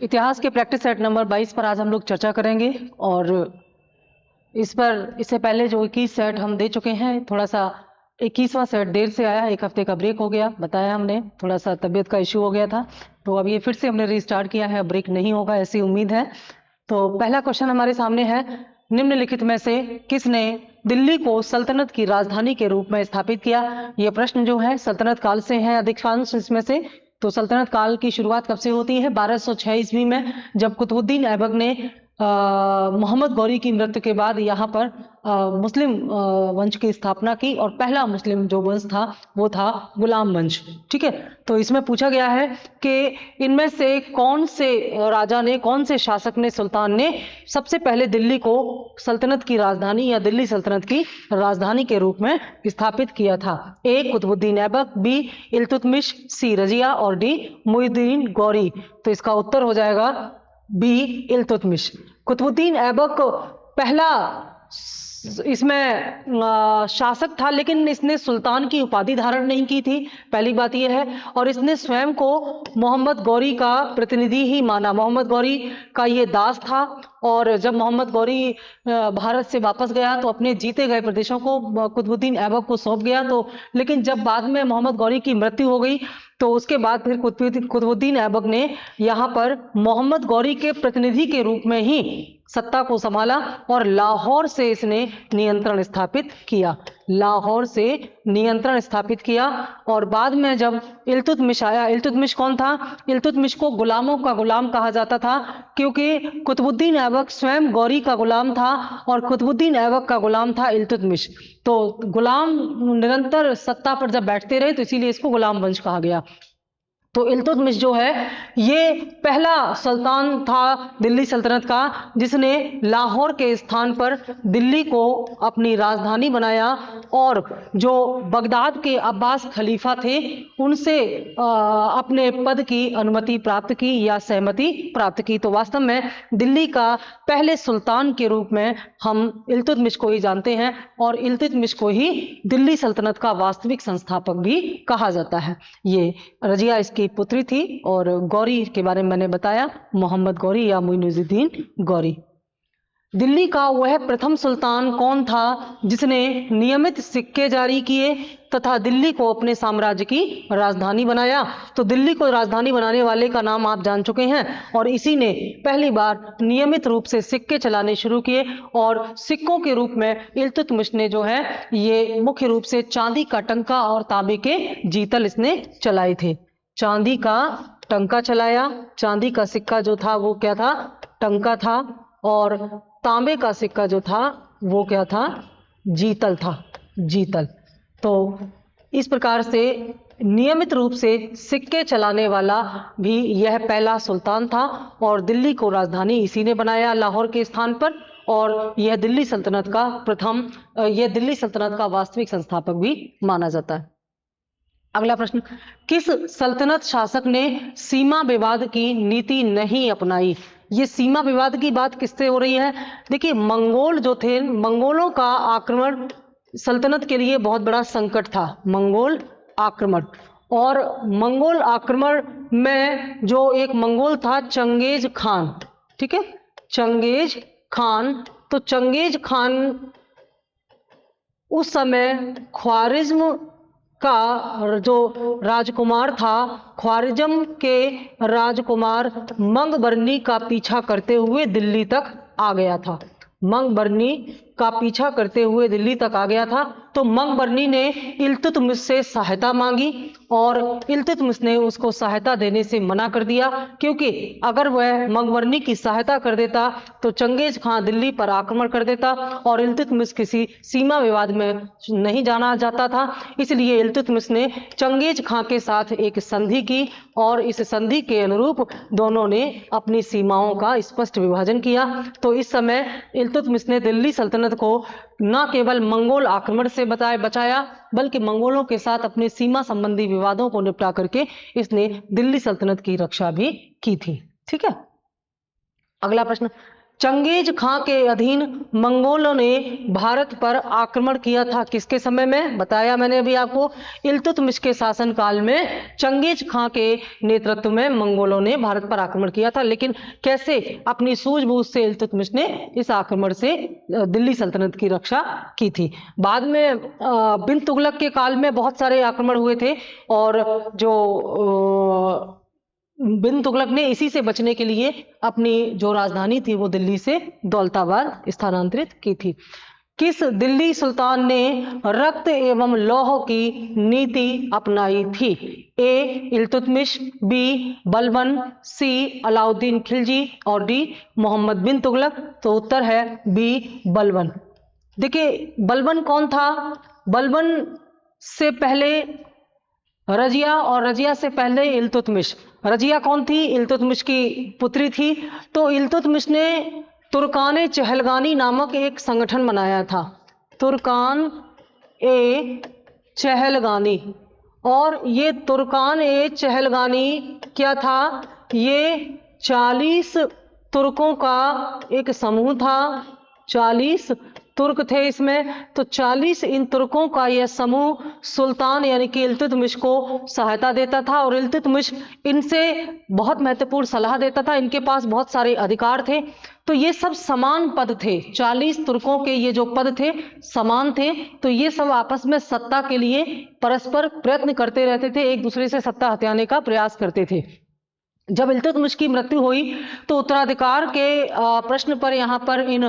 इतिहास के practice set number 22 पर आज हम लोग चर्चा करेंगे और इससे पहले जो 21 सेट हम दे चुके हैं, थोड़ा सा 21वां सेट देर से आया, एक हफ्ते का ब्रेक हो गया, बताया हमने, थोड़ा सा तबीयत का इश्यू हो गया था, तो अब ये फिर से हमने रीस्टार्ट किया है। ब्रेक नहीं होगा ऐसी उम्मीद है। तो पहला क्वेश्चन हमारे सामने है, निम्नलिखित में से किसने दिल्ली को सल्तनत की राजधानी के रूप में स्थापित किया? यह प्रश्न जो है सल्तनत काल से है अधिकांश इसमें से। तो सल्तनत काल की शुरुआत कब से होती है? 1206 ईस्वी में, जब कुतुबुद्दीन ऐबक ने मोहम्मद गौरी की मृत्यु के बाद यहाँ पर मुस्लिम वंश की स्थापना की, और पहला मुस्लिम जो वंश था वो था गुलाम वंश। ठीक है, तो इसमें पूछा गया है कि इनमें से कौन से राजा ने, कौन से शासक ने, सुल्तान ने सबसे पहले दिल्ली को सल्तनत की राजधानी या दिल्ली सल्तनत की राजधानी के रूप में स्थापित किया था? ए कुतुबुद्दीन ऐबक, बी इल्तुतमिश, सी रजिया और डी मुइनुद्दीन गौरी। तो इसका उत्तर हो जाएगा बी इल्तुतमिश। कुतुबुद्दीन ऐबक पहला इसमें शासक था, लेकिन इसने सुल्तान की उपाधि धारण नहीं की थी, पहली बात यह है। और इसने स्वयं को मोहम्मद गौरी का प्रतिनिधि ही माना, मोहम्मद गौरी का ये दास था। और जब मोहम्मद गौरी भारत से वापस गया तो अपने जीते गए प्रदेशों को कुतुबुद्दीन ऐबक को सौंप गया। तो लेकिन जब बाद में मोहम्मद गौरी की मृत्यु हो गई तो उसके बाद फिर कुतुबुद्दीन ऐबक ने यहाँ पर मोहम्मद गौरी के प्रतिनिधि के रूप में ही सत्ता को संभाला और लाहौर से इसने नियंत्रण स्थापित किया, लाहौर से नियंत्रण स्थापित किया। और बाद में जब इल्तुतमिश आया, इल्तुतमिश कौन था? इल्तुतमिश को गुलामों का गुलाम कहा जाता था, क्योंकि कुतुबुद्दीन ऐबक स्वयं गौरी का गुलाम था और कुतुबुद्दीन ऐबक का गुलाम था इल्तुतमिश। तो गुलाम निरंतर सत्ता पर जब बैठते रहे तो इसीलिए इसको गुलाम वंश कहा गया। तो इल्तुतमिश जो है ये पहला सुल्तान था दिल्ली सल्तनत का जिसने लाहौर के स्थान पर दिल्ली को अपनी राजधानी बनाया, और जो बगदाद के अब्बास खलीफा थे उनसे अपने पद की अनुमति प्राप्त की या सहमति प्राप्त की। तो वास्तव में दिल्ली का पहले सुल्तान के रूप में हम इल्तुतमिश को ही जानते हैं, और इल्तुतमिश को ही दिल्ली सल्तनत का वास्तविक संस्थापक भी कहा जाता है। ये रजिया इसकी पुत्री थी, और गौरी के बारे में मैंने बताया, मोहम्मद गौरी या मुइनुद्दीन गौरी। दिल्ली का वह प्रथम सुल्तान कौन था जिसने नियमित सिक्के जारी किए तथा दिल्ली को अपने साम्राज्य की राजधानी बनाया? तो दिल्ली को राजधानी बनाने वाले का नाम आप जान चुके हैं, और इसी ने पहली बार नियमित रूप से सिक्के चलाने शुरू किए। और सिक्कों के रूप में इल्तुतमिश ने जो है ये मुख्य रूप से चांदी का टंका और तांबे के जीतल इसने चलाए थे। चांदी का टंका चलाया, चांदी का सिक्का जो था वो क्या था? टंका था, और तांबे का सिक्का जो था वो क्या था? जीतल था, जीतल। तो इस प्रकार से नियमित रूप से सिक्के चलाने वाला भी यह पहला सुल्तान था, और दिल्ली को राजधानी इसी ने बनाया लाहौर के स्थान पर, और यह दिल्ली सल्तनत का यह दिल्ली सल्तनत का वास्तविक संस्थापक भी माना जाता है। अगला प्रश्न, किस सल्तनत शासक ने सीमा विवाद की नीति नहीं अपनाई? ये सीमा विवाद की बात किससे हो रही है? देखिए, मंगोल जो थे, मंगोलों का आक्रमण सल्तनत के लिए बहुत बड़ा संकट था, मंगोल आक्रमण। और मंगोल आक्रमण में जो एक मंगोल था चंगेज खान, ठीक है, चंगेज खान। तो चंगेज खान उस समय ख्वारिज्म का जो राजकुमार था, ख्वारिज्म के राजकुमार मंगबर्नी का पीछा करते हुए दिल्ली तक आ गया था, मंगबर्नी का पीछा करते हुए दिल्ली तक आ गया था। तो मंगबर्नी ने इल्तुतमिश से सहायता मांगी, और इल्तुतमिश ने उसको सहायता देने से मना कर दिया, क्योंकि अगर वह मंगबर्नी की सहायता कर देता तो चंगेज खान दिल्ली पर आक्रमण कर देता, और इल्तुतमिश किसी सीमा विवाद में नहीं जाना जाता था। इसलिए इल्तुतमिश ने चंगेज खान के साथ एक संधि की, और इस संधि के अनुरूप दोनों ने अपनी सीमाओं का स्पष्ट विभाजन किया। तो इस समय इल्तुतमिश ने दिल्ली सल्तनत को न केवल मंगोल आक्रमण से बचाया, बल्कि मंगोलों के साथ अपने सीमा संबंधी विवादों को निपटा करके इसने दिल्ली सल्तनत की रक्षा भी की थी। ठीक है, अगला प्रश्न, चंगेज खां के अधीन मंगोलों ने भारत पर आक्रमण किया था। किसके समय में? बताया मैंने अभी आपको, इल्तुतमिश के शासनकाल में चंगेज खां के नेतृत्व में मंगोलों ने भारत पर आक्रमण किया था। लेकिन कैसे? अपनी सूझबूझ से इल्तुतमिश ने इस आक्रमण से दिल्ली सल्तनत की रक्षा की थी। बाद में बिन तुगलक के काल में बहुत सारे आक्रमण हुए थे और जो बिन तुगलक ने इसी से बचने के लिए अपनी जो राजधानी थी वो दिल्ली से दौलताबाद स्थानांतरित की थी। किस दिल्ली सुल्तान ने रक्त एवं लौह की नीति अपनाई थी? ए इल्तुतमिश, बी बलबन, सी अलाउद्दीन खिलजी और डी मोहम्मद बिन तुगलक। तो उत्तर है बी बलबन। देखिए बलबन कौन था? बलबन से पहले रजिया और रजिया से पहले इल्तुतमिश। रजिया कौन थी? इल्तुतमिश की पुत्री थी। तो इल्तुतमिश ने तुर्कान चहलगानी नामक एक संगठन बनाया था, तुर्कान ए चहलगानी। और ये तुर्कान ए चहलगानी क्या था? ये 40 तुर्कों का एक समूह था। 40 तुर्क थे इसमें। तो 40 इन तुर्कों का यह समूह सुल्तान यानी कि इल्तुतमिश को सहायता देता था और इल्तुतमिश इनसे बहुत महत्वपूर्ण सलाह देता था। इनके पास बहुत सारे अधिकार थे। तो ये सब समान पद थे। 40 तुर्कों के ये जो पद थे समान थे। तो ये सब आपस में सत्ता के लिए परस्पर प्रयत्न करते रहते थे, एक दूसरे से सत्ता हथियाने का प्रयास करते थे। जब इल्तुतमिश की मृत्यु हुई तो उत्तराधिकार के प्रश्न पर यहाँ पर इन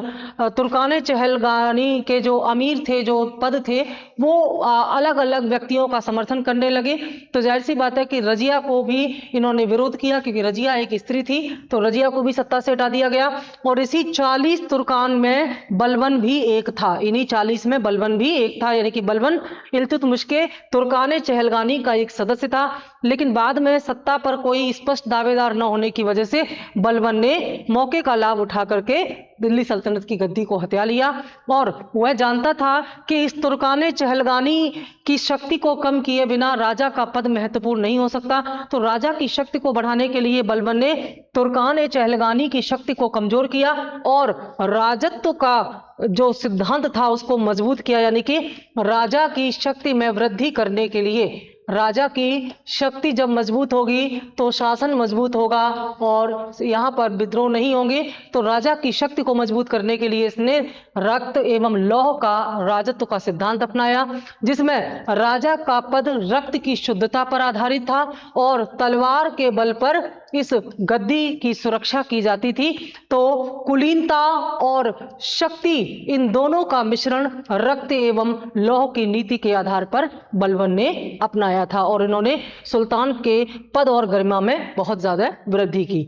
तुर्कान चहलगानी के जो अमीर थे, जो पद थे, वो अलग अलग व्यक्तियों का समर्थन करने लगे। तो जाहिर सी बात है कि रजिया को भी इन्होंने विरोध किया, क्योंकि रजिया एक स्त्री थी। तो रजिया को भी सत्ता से हटा दिया गया। और इसी 40 तुर्कान में बलबन भी एक था। इन्हीं 40 में बलबन भी एक था, यानी कि बलबन इल्तुतमिश के तुर्कान चहलगानी का एक सदस्य था। लेकिन बाद में सत्ता पर कोई स्पष्ट दावेदार न होने की वजह से बलबन ने मौके का लाभ उठा करके दिल्ली सल्तनत की गद्दी को हथिया लिया। और वह जानता था कि इस तुर्कान चहलगानी की शक्ति को कम किए बिना राजा का पद महत्वपूर्ण नहीं हो सकता। तो राजा की शक्ति को बढ़ाने के लिए बलबन ने तुर्कान चहलगानी की शक्ति को कमजोर किया और राजत्व का जो सिद्धांत था उसको मजबूत किया। यानी कि राजा की शक्ति में वृद्धि करने के लिए, राजा की शक्ति जब मजबूत होगी तो शासन मजबूत होगा और यहाँ पर विद्रोह नहीं होंगे। तो राजा की शक्ति को मजबूत करने के लिए इसने रक्त एवं लौह का राजत्व का सिद्धांत अपनाया, जिसमें राजा का पद रक्त की शुद्धता पर आधारित था और तलवार के बल पर इस गद्दी की सुरक्षा की जाती थी। तो कुलीनता और शक्ति, इन दोनों का मिश्रण रक्त एवं लौह की नीति के आधार पर बलबन ने अपनाया था और इन्होंने सुल्तान के पद और गरिमा में बहुत ज्यादा वृद्धि की।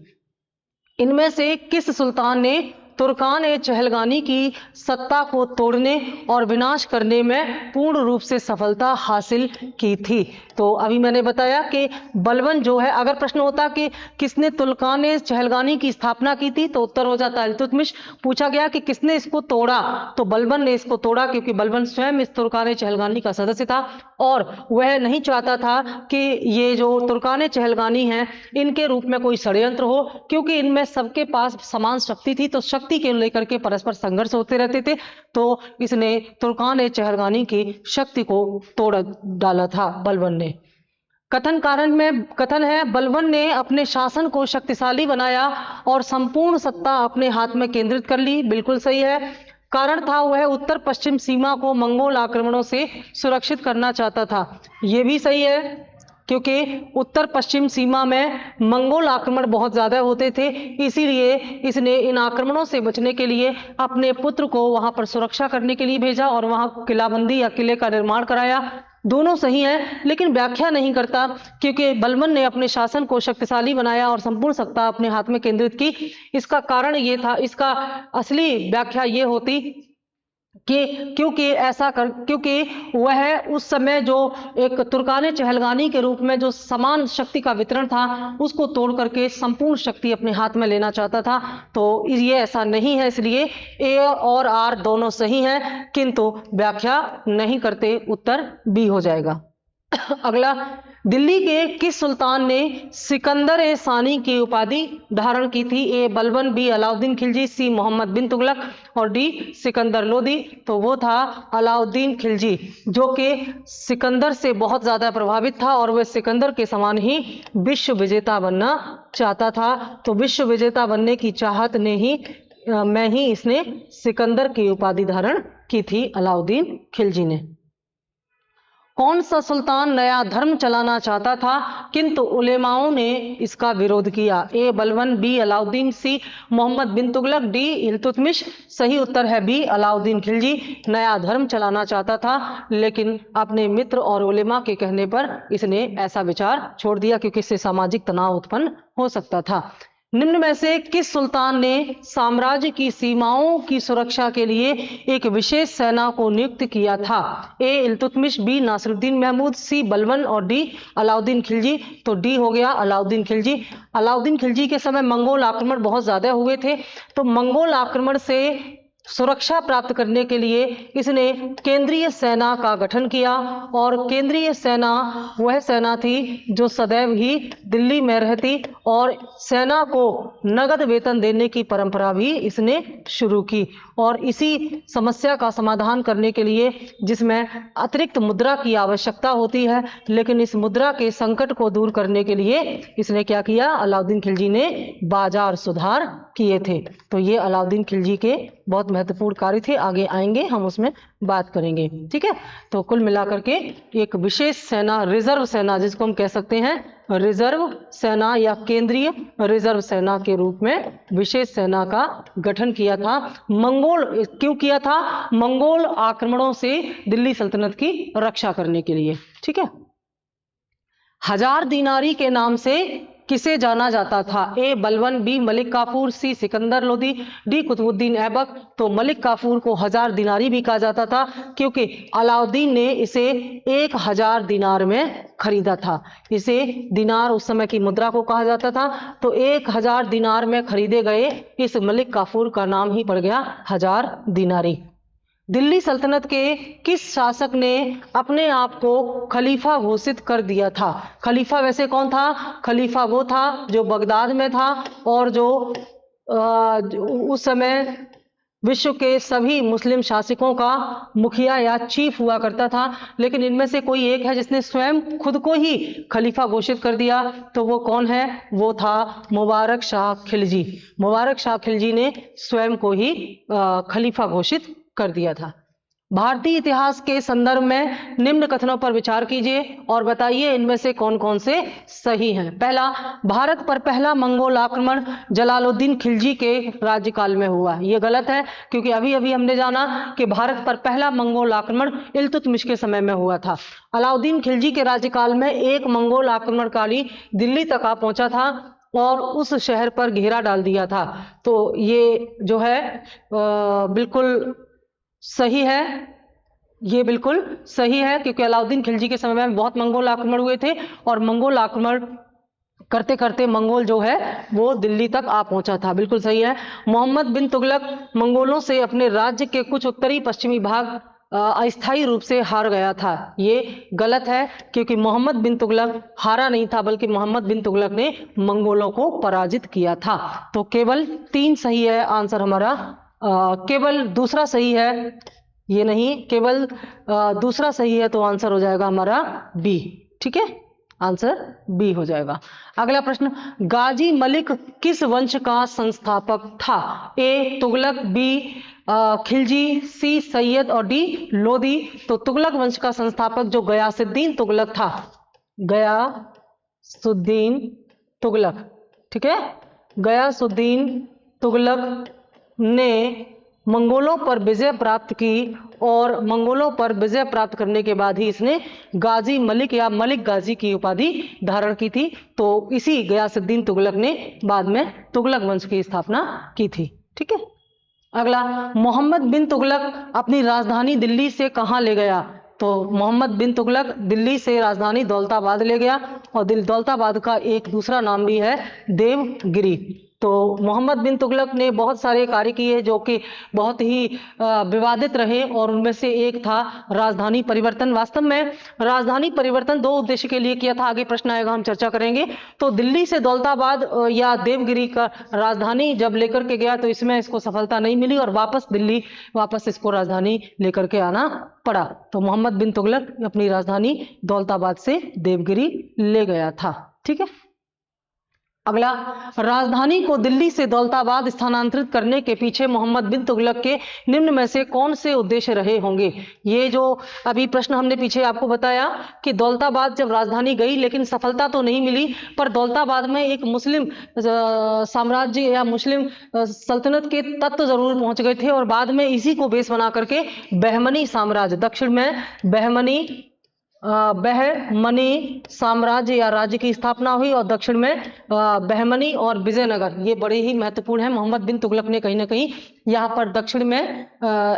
इनमें से किस सुल्तान ने तुर्कान चहलगानी की सत्ता को तोड़ने और विनाश करने में पूर्ण रूप से सफलता हासिल की थी? तो अभी मैंने बताया कि बलबन जो है, अगर प्रश्न होता कि किसने तुर्कान चहलगानी की स्थापना की थी तो उत्तर हो जाता इल्तुतमिश। पूछा गया कि किसने इसको तोड़ा तो बलबन ने इसको तोड़ा, क्योंकि बलबन स्वयं इस तुर्कान चहलगानी का सदस्य था और वह नहीं चाहता था कि ये जो तुर्कान चहलगानी हैं इनके रूप में कोई षड्यंत्र हो, क्योंकि इनमें सबके पास समान शक्ति थी। तो शक्ति के लेकर के परस्पर संघर्ष होते रहते थे। तो इसने तुर्कान चहलगानी की शक्ति को तोड़ डाला था बलबन ने। कथन कारण में कथन है, बलबन ने अपने शासन को शक्तिशाली बनाया और संपूर्ण सत्ता अपने हाथ में केंद्रित कर ली। बिल्कुल सही है। कारण था वह उत्तर पश्चिम सीमा को मंगोल आक्रमणों से सुरक्षित करना चाहता था। यह भी सही है, क्योंकि उत्तर पश्चिम सीमा में मंगोल आक्रमण बहुत ज्यादा होते थे, इसीलिए इसने इन आक्रमणों से बचने के लिए अपने पुत्र को वहां पर सुरक्षा करने के लिए भेजा और वहां किलाबंदी या किले का निर्माण कराया। दोनों सही हैं, लेकिन व्याख्या नहीं करता, क्योंकि बलबन ने अपने शासन को शक्तिशाली बनाया और संपूर्ण सत्ता अपने हाथ में केंद्रित की। इसका कारण ये था, इसका असली व्याख्या ये होती कि क्योंकि वह उस समय जो एक तुर्कान चहलगानी के रूप में जो समान शक्ति का वितरण था उसको तोड़ करके संपूर्ण शक्ति अपने हाथ में लेना चाहता था। तो ये ऐसा नहीं है, इसलिए ए और आर दोनों सही हैं, किंतु व्याख्या नहीं करते, उत्तर बी हो जाएगा। अगला, दिल्ली के किस सुल्तान ने सिकंदर ए सानी की उपाधि धारण की थी? ए बलबन, बी अलाउद्दीन खिलजी, सी मोहम्मद बिन तुगलक और डी सिकंदर लोदी। तो वो था अलाउद्दीन खिलजी, जो कि सिकंदर से बहुत ज्यादा प्रभावित था और वह सिकंदर के समान ही विश्व विजेता बनना चाहता था। तो विश्व विजेता बनने की चाहत ने ही में ही इसने सिकंदर की उपाधि धारण की थी, अलाउद्दीन खिलजी ने। कौन सा सुल्तान नया धर्म चलाना चाहता था किंतु उलेमाओं ने इसका विरोध किया? ए बलबन, बी अलाउद्दीन, सी मोहम्मद बिन तुगलक, डी इल्तुतमिश। सही उत्तर है बी अलाउद्दीन खिलजी नया धर्म चलाना चाहता था, लेकिन अपने मित्र और उलेमा के कहने पर इसने ऐसा विचार छोड़ दिया क्योंकि इससे सामाजिक तनाव उत्पन्न हो सकता था। निम्न में से किस सुल्तान ने साम्राज्य की सीमाओं की सुरक्षा के लिए एक विशेष सेना को नियुक्त किया था? ए इल्तुतमिश, बी नासिरुद्दीन महमूद, सी बलबन और डी अलाउद्दीन खिलजी। तो डी हो गया अलाउद्दीन खिलजी। अलाउद्दीन खिलजी के समय मंगोल आक्रमण बहुत ज्यादा हुए थे, तो मंगोल आक्रमण से सुरक्षा प्राप्त करने के लिए इसने केंद्रीय सेना का गठन किया और केंद्रीय सेना वह सेना थी जो सदैव ही दिल्ली में रहती और सेना को नगद वेतन देने की परंपरा भी इसने शुरू की। और इसी समस्या का समाधान करने के लिए, जिसमें अतिरिक्त मुद्रा की आवश्यकता होती है, लेकिन इस मुद्रा के संकट को दूर करने के लिए इसने क्या किया? अलाउद्दीन खिलजी ने बाजार सुधार किए थे। तो ये अलाउद्दीन खिलजी के बहुत महत्वपूर्ण कार्य थे, आगे आएंगे हम उसमें बात करेंगे। ठीक है, तो कुल मिलाकर के एक विशेष सेना, रिजर्व सेना जिसको हम कह सकते हैं रिजर्व सेना या केंद्रीय रिजर्व सेना के रूप में विशेष सेना का गठन किया था। मंगोल क्यों किया था? मंगोल आक्रमणों से दिल्ली सल्तनत की रक्षा करने के लिए। ठीक है, हजार दीनारी के नाम से किसे जाना जाता था? ए बलबन, बी मलिक काफूर, सी सिकंदर लोदी, डी कुतुबुद्दीन ऐबक। तो मलिक काफूर को हजार दिनारी भी कहा जाता था क्योंकि अलाउद्दीन ने इसे 1000 दिनार में खरीदा था। इसे दिनार उस समय की मुद्रा को कहा जाता था, तो 1000 दिनार में खरीदे गए इस मलिक काफूर का नाम ही पड़ गया हजार दिनारी। दिल्ली सल्तनत के किस शासक ने अपने आप को खलीफा घोषित कर दिया था? खलीफा वैसे कौन था? खलीफा वो था जो बगदाद में था और जो उस समय विश्व के सभी मुस्लिम शासकों का मुखिया या चीफ हुआ करता था। लेकिन इनमें से कोई एक है जिसने स्वयं खुद को ही खलीफा घोषित कर दिया, तो वो कौन है? वो था मुबारक शाह खिलजी। मुबारक शाह खिलजी ने स्वयं को ही खलीफा घोषित कर दिया था। भारतीय इतिहास के संदर्भ में निम्न कथनों पर विचार कीजिए और बताइए इनमें से कौन कौन से सही हैं। पहला, भारत पर पहला मंगोल आक्रमण जलालुद्दीन खिलजी के राज्यकाल में हुआ। यह गलत है क्योंकि अभी अभी हमने जाना कि भारत पर पहला मंगोल आक्रमण इल्तुतमिश के समय में हुआ था। अलाउद्दीन खिलजी के राज्यकाल में एक मंगोल आक्रमणकारी दिल्ली तक आ पहुंचा था और उस शहर पर घेरा डाल दिया था। तो ये जो है बिल्कुल सही है, ये बिल्कुल सही है क्योंकि अलाउद्दीन खिलजी के समय में बहुत मंगोल आक्रमण हुए थे और मंगोल आक्रमण करते करते मंगोल जो है वो दिल्ली तक आ पहुंचा था। बिल्कुल सही है। मोहम्मद बिन तुगलक मंगोलों से अपने राज्य के कुछ उत्तरी पश्चिमी भाग अस्थायी रूप से हार गया था। ये गलत है क्योंकि मोहम्मद बिन तुगलक हारा नहीं था, बल्कि मोहम्मद बिन तुगलक ने मंगोलों को पराजित किया था। तो केवल 3 सही है आंसर हमारा। केवल दूसरा सही है, ये नहीं, केवल दूसरा सही है, तो आंसर हो जाएगा हमारा बी। ठीक है, आंसर बी हो जाएगा। अगला प्रश्न, गाजी मलिक किस वंश का संस्थापक था? ए तुगलक, बी खिलजी, सी सैयद और डी लोदी। तो तुगलक वंश का संस्थापक जो गयासुद्दीन तुगलक था, गयासुद्दीन तुगलक, ठीक है, गयासुद्दीन तुगलक ने मंगोलों पर विजय प्राप्त की और मंगोलों पर विजय प्राप्त करने के बाद ही इसने गाजी मलिक या मलिक गाजी की उपाधि धारण की थी। तो इसी गयासुद्दीन तुगलक ने बाद में तुगलक वंश की स्थापना की थी। ठीक है, अगला, मोहम्मद बिन तुगलक अपनी राजधानी दिल्ली से कहां ले गया? तो मोहम्मद बिन तुगलक दिल्ली से राजधानी दौलताबाद ले गया और दौलताबाद का एक दूसरा नाम भी है देवगिरी। तो मोहम्मद बिन तुगलक ने बहुत सारे कार्य किए जो कि बहुत ही विवादित रहे, और उनमें से एक था राजधानी परिवर्तन। वास्तव में राजधानी परिवर्तन दो उद्देश्य के लिए किया था, आगे प्रश्न आएगा हम चर्चा करेंगे। तो दिल्ली से दौलताबाद या देवगिरी का राजधानी जब लेकर के गया तो इसमें इसको सफलता नहीं मिली और वापस इसको राजधानी लेकर के आना पड़ा। तो मोहम्मद बिन तुगलक अपनी राजधानी दौलताबाद से देवगिरी ले गया था। ठीक है, अगला, राजधानी को दिल्ली से दौलताबाद स्थानांतरित करने के पीछे मोहम्मद बिन तुगलक के निम्न में से कौन से उद्देश्य रहे होंगे? ये जो अभी प्रश्न हमने पीछे आपको बताया कि दौलताबाद जब राजधानी गई लेकिन सफलता तो नहीं मिली, पर दौलताबाद में एक मुस्लिम साम्राज्य या मुस्लिम सल्तनत के तत्व जरूर पहुंच गए थे, और बाद में इसी को बेस बना करके बहमनी साम्राज्य, दक्षिण में बहमनी साम्राज्य या राज्य की स्थापना हुई, और दक्षिण में बहमनी और विजयनगर, ये बड़े ही महत्वपूर्ण है। मोहम्मद बिन तुगलक ने कहीं ना कहीं यहाँ पर दक्षिण में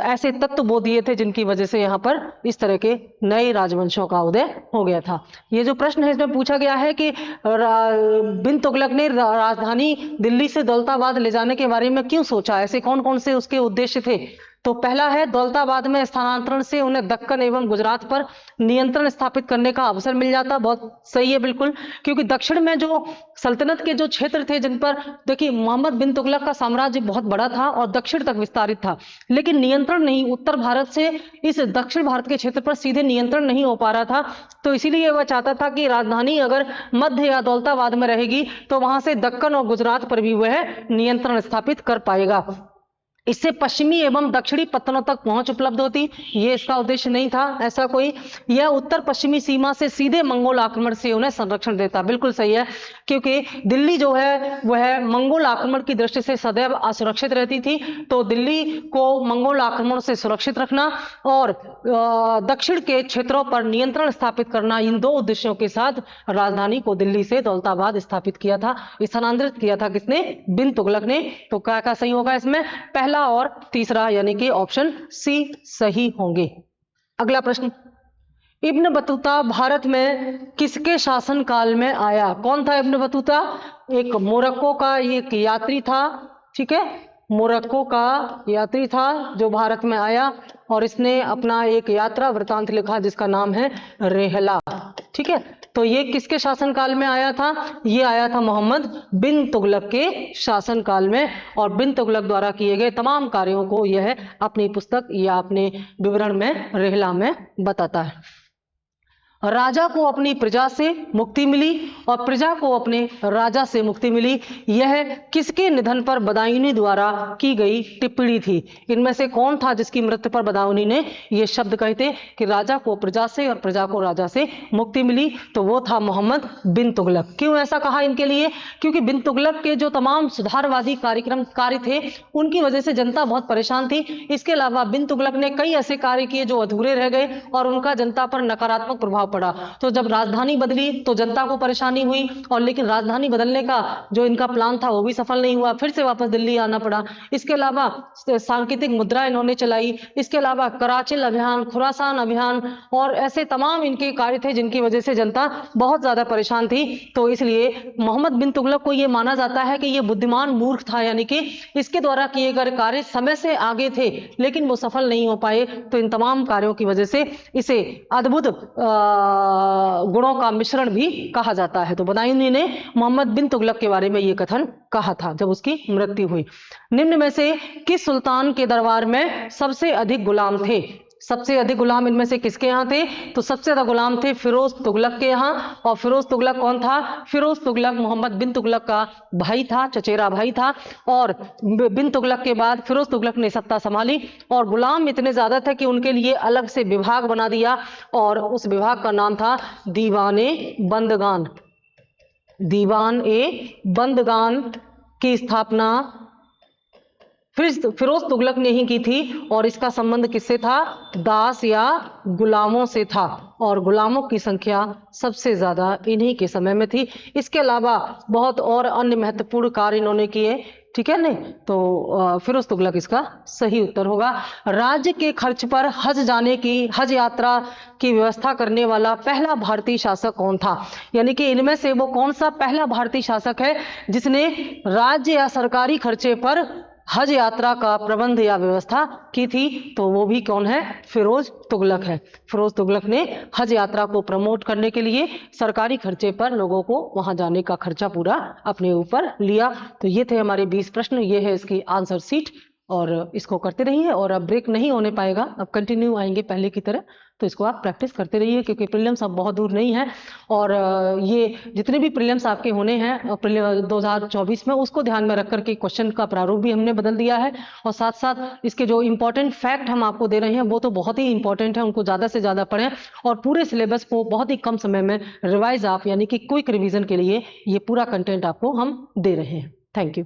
ऐसे तत्व बो दिए थे जिनकी वजह से यहाँ पर इस तरह के नए राजवंशों का उदय हो गया था। ये जो प्रश्न है इसमें पूछा गया है कि बिन तुगलक ने राजधानी दिल्ली से दौलताबाद ले जाने के बारे में क्यों सोचा, ऐसे कौन कौन से उसके उद्देश्य थे? तो पहला है, दौलताबाद में स्थानांतरण से उन्हें दक्कन एवं गुजरात पर नियंत्रण स्थापित करने का अवसर मिल जाता। बहुत सही है, बिल्कुल, क्योंकि दक्षिण में जो सल्तनत के जो क्षेत्र थे जिन पर, देखिए, मोहम्मद बिन तुगलक का साम्राज्य बहुत बड़ा था और दक्षिण तक विस्तारित था, लेकिन नियंत्रण नहीं, उत्तर भारत से इस दक्षिण भारत के क्षेत्र पर सीधे नियंत्रण नहीं हो पा रहा था। तो इसीलिए वह चाहता था कि राजधानी अगर मध्य या दौलताबाद में रहेगी तो वहां से दक्कन और गुजरात पर भी वह नियंत्रण स्थापित कर पाएगा। इससे पश्चिमी एवं दक्षिणी पत्तनों तक पहुंच उपलब्ध होती, ये इसका उद्देश्य नहीं था ऐसा कोई। यह उत्तर पश्चिमी सीमा से सीधे मंगोल आक्रमण से उन्हें संरक्षण देता। बिल्कुल सही है, क्योंकि दिल्ली जो है वह मंगोल आक्रमण की दृष्टि से सदैव असुरक्षित रहती थी। तो दिल्ली को मंगोल आक्रमण से सुरक्षित रखना और दक्षिण के क्षेत्रों पर नियंत्रण स्थापित करना, इन दो उद्देश्यों के साथ राजधानी को दिल्ली से दौलताबाद स्थापित किया था, स्थानांतरित किया था। किसने? बिन तुगलक ने। तो क्या क्या सही होगा इसमें? पहला और तीसरा, यानी कि ऑप्शन सी सही होंगे। अगला प्रश्न, इब्न बतूता भारत में किसके शासन काल में आया? कौन था इब्न बतूता? एक मोरक्को का एक यात्री था, ठीक है, मोरक्को का यात्री था जो भारत में आया और इसने अपना एक यात्रा वृतांत लिखा जिसका नाम है रेहला। ठीक है, तो ये किसके शासनकाल में आया था? ये आया था मोहम्मद बिन तुगलक के शासनकाल में, और बिन तुगलक द्वारा किए गए तमाम कार्यों को यह अपनी पुस्तक या अपने विवरण में रेहला में बताता है। राजा को अपनी प्रजा से मुक्ति मिली और प्रजा को अपने राजा से मुक्ति मिली, यह किसके निधन पर बदायूनी द्वारा की गई टिप्पणी थी? इनमें से कौन था जिसकी मृत्यु पर बदायूनी ने ये शब्द कहे थे कि राजा को प्रजा से और प्रजा को राजा से मुक्ति मिली? तो वो था मोहम्मद बिन तुगलक। क्यों ऐसा कहा इनके लिए? क्योंकि बिन तुगलक के जो तमाम सुधारवादी कार्य थे उनकी वजह से जनता बहुत परेशान थी। इसके अलावा बिन तुगलक ने कई ऐसे कार्य किए जो अधूरे रह गए और उनका जनता पर नकारात्मक प्रभाव पड़ा। तो जब राजधानी बदली तो जनता को परेशानी हुई, और लेकिन राजधानी बदलने का जो इनका प्लान था वो भी सफल नहीं हुआ, फिर से वापस दिल्ली आना पड़ा। इसके अलावा सांकेतिक मुद्रा इन्होंने चलाई, इसके अलावा कराचिल अभियान, खुरासान अभियान और ऐसे तमाम इनके कार्य थे जिनकी वजह से जनता बहुत ज्यादा परेशान थी। तो इसलिए मोहम्मद बिन तुगलक को यह माना जाता है कि यह बुद्धिमान मूर्ख था, यानी कि इसके द्वारा किए गए कार्य समय से आगे थे लेकिन वो सफल नहीं हो पाए। तो इन तमाम कार्यों की वजह से इसे अद्भुत गुणों का मिश्रण भी कहा जाता है। तो बदायूनी ने मोहम्मद बिन तुगलक के बारे में यह कथन कहा था जब उसकी मृत्यु हुई। निम्न में से किस सुल्तान के दरबार में सबसे अधिक गुलाम थे? सबसे अधिक गुलाम इनमें से किसके यहाँ थे? तो सबसे ज्यादा गुलाम थे फिरोज तुगलक के यहाँ। और फिरोज तुगलक कौन था? फिरोज तुगलक मोहम्मद बिन तुगलक का भाई था, चचेरा भाई था। और बिन तुगलक के बाद फिरोज तुगलक ने सत्ता संभाली और गुलाम इतने ज्यादा थे कि उनके लिए अलग से विभाग बना दिया और उस विभाग का नाम था दीवाने बंदगान। दीवान ए बंदगान की स्थापना फिरोज तुगलक ने ही की थी और इसका संबंध किससे था? दास या गुलामों से था, और गुलामों की संख्या सबसे ज्यादा इन्हीं के समय में थी। इसके अलावा बहुत और अन्य महत्वपूर्ण कार्य इन्होंने किए, ठीक है नहीं? तो फिरोज तुगलक इसका सही उत्तर होगा। राज्य के खर्च पर हज यात्रा की व्यवस्था करने वाला पहला भारतीय शासक कौन था? यानी कि इनमें से वो कौन सा पहला भारतीय शासक है जिसने राज्य या सरकारी खर्चे पर हज यात्रा का प्रबंध या व्यवस्था की थी? तो वो भी कौन है? फिरोज तुगलक है। फिरोज तुगलक ने हज यात्रा को प्रमोट करने के लिए सरकारी खर्चे पर लोगों को वहां जाने का खर्चा पूरा अपने ऊपर लिया। तो ये थे हमारे 20 प्रश्न, ये है इसकी आंसर सीट, और इसको करते रहिए। और अब ब्रेक नहीं होने पाएगा, अब कंटिन्यू आएंगे पहले की तरह, तो इसको आप प्रैक्टिस करते रहिए क्योंकि प्रीलिम्स अब बहुत दूर नहीं है। और ये जितने भी प्रीलिम्स आपके होने हैं 2024 में, उसको ध्यान में रख करके क्वेश्चन का प्रारूप भी हमने बदल दिया है। और साथ साथ इसके जो इंपॉर्टेंट फैक्ट हम आपको दे रहे हैं वो तो बहुत ही इंपॉर्टेंट है, उनको ज़्यादा से ज़्यादा पढ़ें और पूरे सिलेबस को बहुत ही कम समय में रिवाइज आप यानी कि क्विक रिविजन के लिए ये पूरा कंटेंट आपको हम दे रहे हैं। Thank you.